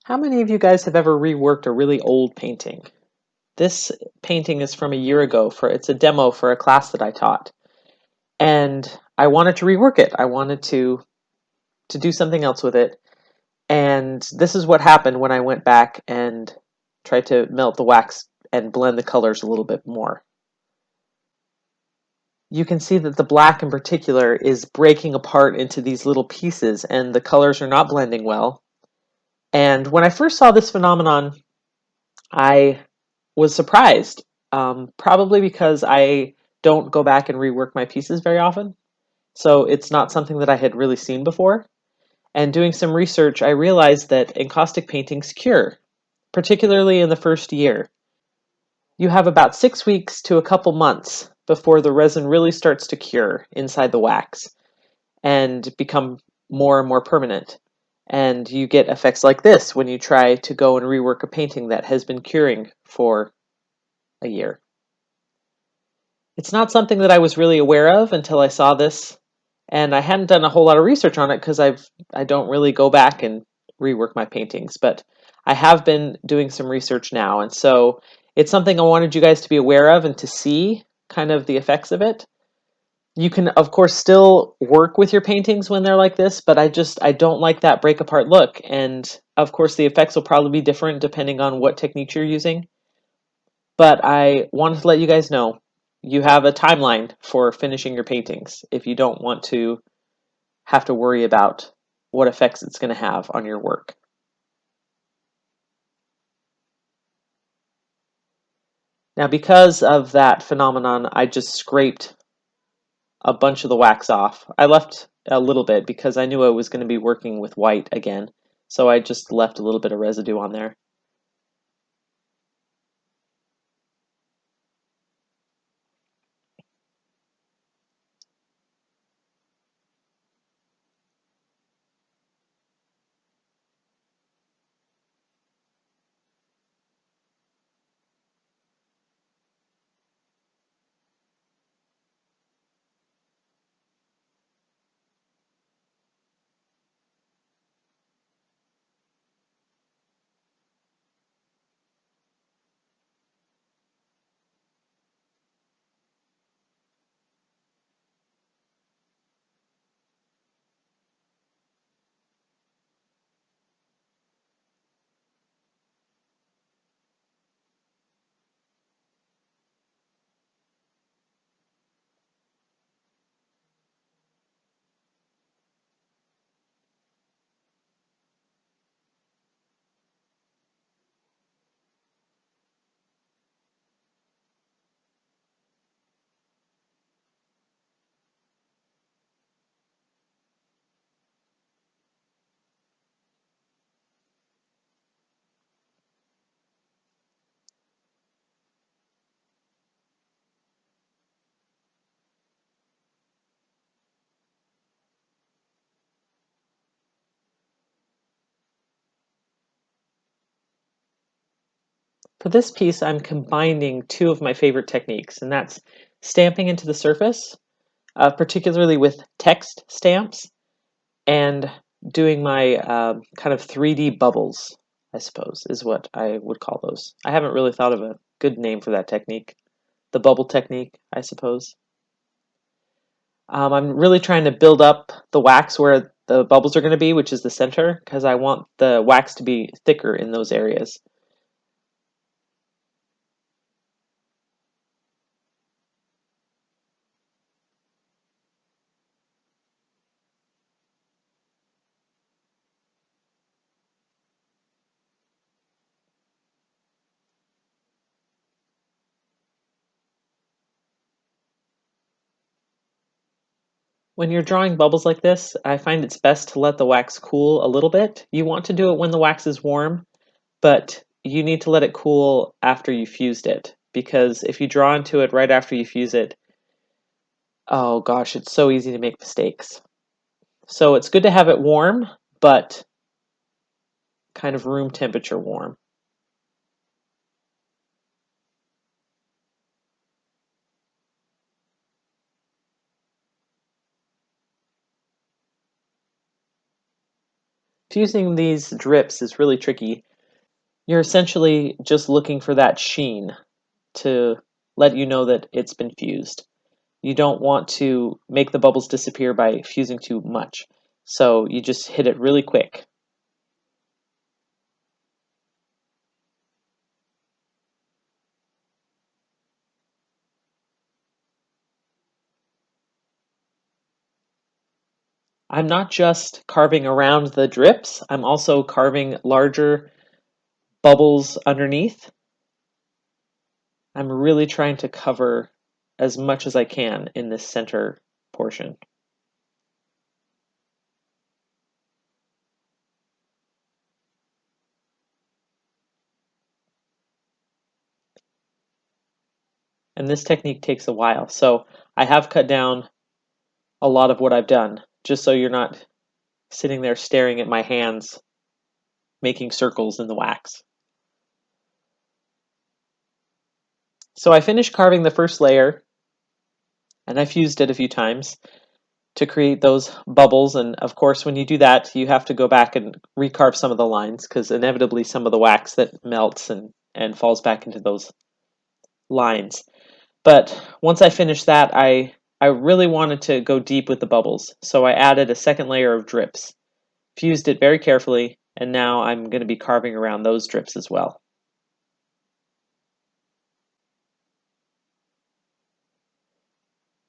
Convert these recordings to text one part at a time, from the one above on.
How many of you guys have ever reworked a really old painting? This painting is from a year ago. It's a demo for a class that I taught. And I wanted to rework it. I wanted to do something else with it. And this is what happened when I went back and tried to melt the wax and blend the colors a little bit more. You can see that the black in particular is breaking apart into these little pieces and the colors are not blending well. And when I first saw this phenomenon, I was surprised, probably because I don't go back and rework my pieces very often. So it's not something that I had really seen before. And doing some research, I realized that encaustic paintings cure, particularly in the first year. You have about 6 weeks to a couple months before the resin really starts to cure inside the wax and become more and more permanent. And you get effects like this when you try to go and rework a painting that has been curing for a year. It's not something that I was really aware of until I saw this, and I hadn't done a whole lot of research on it because I don't really go back and rework my paintings, but I have been doing some research now, and so it's something I wanted you guys to be aware of and to see kind of the effects of it. You can, of course, still work with your paintings when they're like this, but I don't like that break apart look, and of course the effects will probably be different depending on what techniques you're using. But I wanted to let you guys know you have a timeline for finishing your paintings if you don't want to have to worry about what effects it's going to have on your work. Now, because of that phenomenon, I just scraped a bunch of the wax off. I left a little bit because I knew I was going to be working with white again, so I just left a little bit of residue on there. For this piece, I'm combining two of my favorite techniques, and that's stamping into the surface, particularly with text stamps, and doing my kind of 3D bubbles, I suppose, is what I would call those. I haven't really thought of a good name for that technique. The bubble technique, I suppose. I'm really trying to build up the wax where the bubbles are going to be, which is the center, because I want the wax to be thicker in those areas. When you're drawing bubbles like this, I find it's best to let the wax cool a little bit. You want to do it when the wax is warm, but you need to let it cool after you fused it, because if you draw into it right after you fuse it, oh gosh, it's so easy to make mistakes. So it's good to have it warm, but kind of room temperature warm. Fusing these drips is really tricky. You're essentially just looking for that sheen to let you know that it's been fused. You don't want to make the bubbles disappear by fusing too much. So you just hit it really quick. I'm not just carving around the drips, I'm also carving larger bubbles underneath. I'm really trying to cover as much as I can in this center portion. And this technique takes a while. So I have cut down a lot of what I've done, just so you're not sitting there staring at my hands making circles in the wax. So I finished carving the first layer, and I fused it a few times to create those bubbles. And of course, when you do that, you have to go back and recarve some of the lines because inevitably some of the wax that melts and falls back into those lines. But once I finished that, I really wanted to go deep with the bubbles. So I added a second layer of drips, fused it very carefully, and now I'm going to be carving around those drips as well.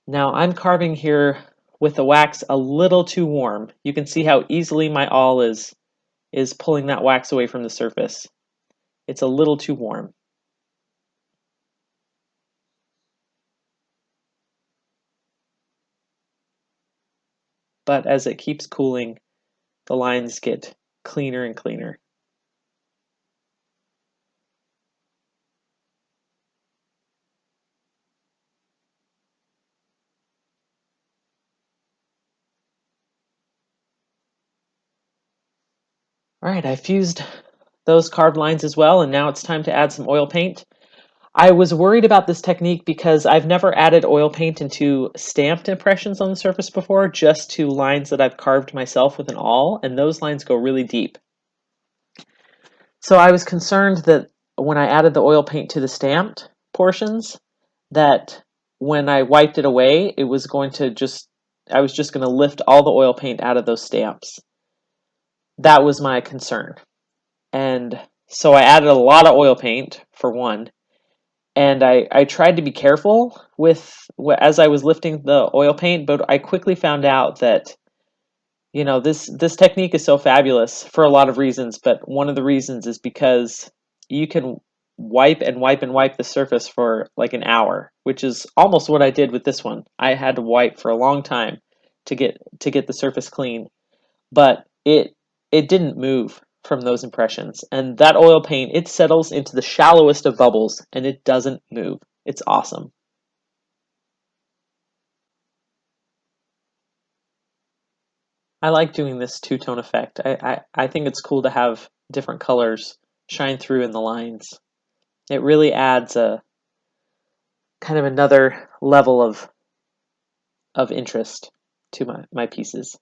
Now I'm carving here with the wax a little too warm. You can see how easily my awl is pulling that wax away from the surface. It's a little too warm. But as it keeps cooling, the lines get cleaner and cleaner. All right, I fused those carved lines as well, and now it's time to add some oil paint. I was worried about this technique because I've never added oil paint into stamped impressions on the surface before, just to lines that I've carved myself with an awl, and those lines go really deep. So I was concerned that when I added the oil paint to the stamped portions, that when I wiped it away, it was going to I was just going to lift all the oil paint out of those stamps. That was my concern. And so I added a lot of oil paint, for one, and I tried to be careful with as I was lifting the oil paint, but I quickly found out that this technique is so fabulous for a lot of reasons, but one of the reasons is because you can wipe and wipe and wipe the surface for like an hour, which is almost what I did with this one. I had to wipe for a long time to get the surface clean, but it didn't move from those impressions. And that oil paint, it settles into the shallowest of bubbles and it doesn't move. It's awesome. I like doing this two-tone effect. I think it's cool to have different colors shine through in the lines. It really adds a kind of another level of interest to my pieces.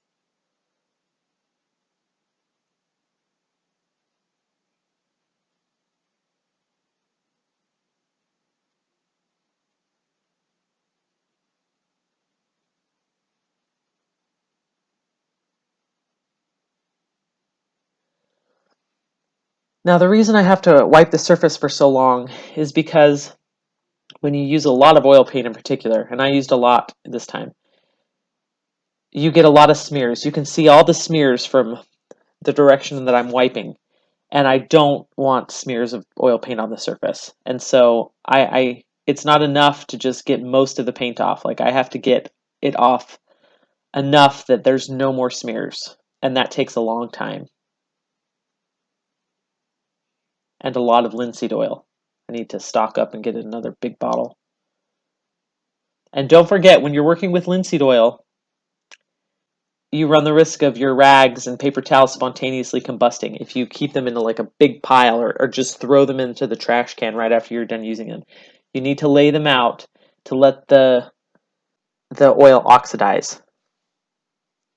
Now, the reason I have to wipe the surface for so long is because when you use a lot of oil paint in particular, and I used a lot this time, you get a lot of smears. You can see all the smears from the direction that I'm wiping, and I don't want smears of oil paint on the surface. And so I it's not enough to just get most of the paint off. Like I have to get it off enough that there's no more smears, and that takes a long time and a lot of linseed oil. I need to stock up and get another big bottle. And don't forget, when you're working with linseed oil, you run the risk of your rags and paper towels spontaneously combusting if you keep them in like a big pile or just throw them into the trash can right after you're done using them. You need to lay them out to let the oil oxidize,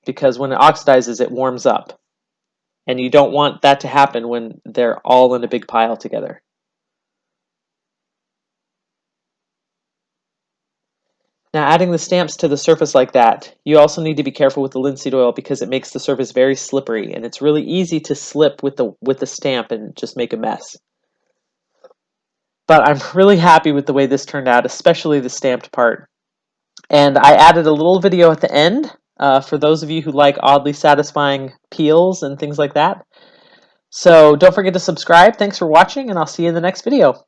because when it oxidizes, it warms up. And you don't want that to happen when they're all in a big pile together. Now, adding the stamps to the surface like that, you also need to be careful with the linseed oil because it makes the surface very slippery, and it's really easy to slip with the stamp and just make a mess. But I'm really happy with the way this turned out, especially the stamped part. And I added a little video at the end for those of you who like oddly satisfying peels and things like that. So don't forget to subscribe. Thanks for watching, and I'll see you in the next video.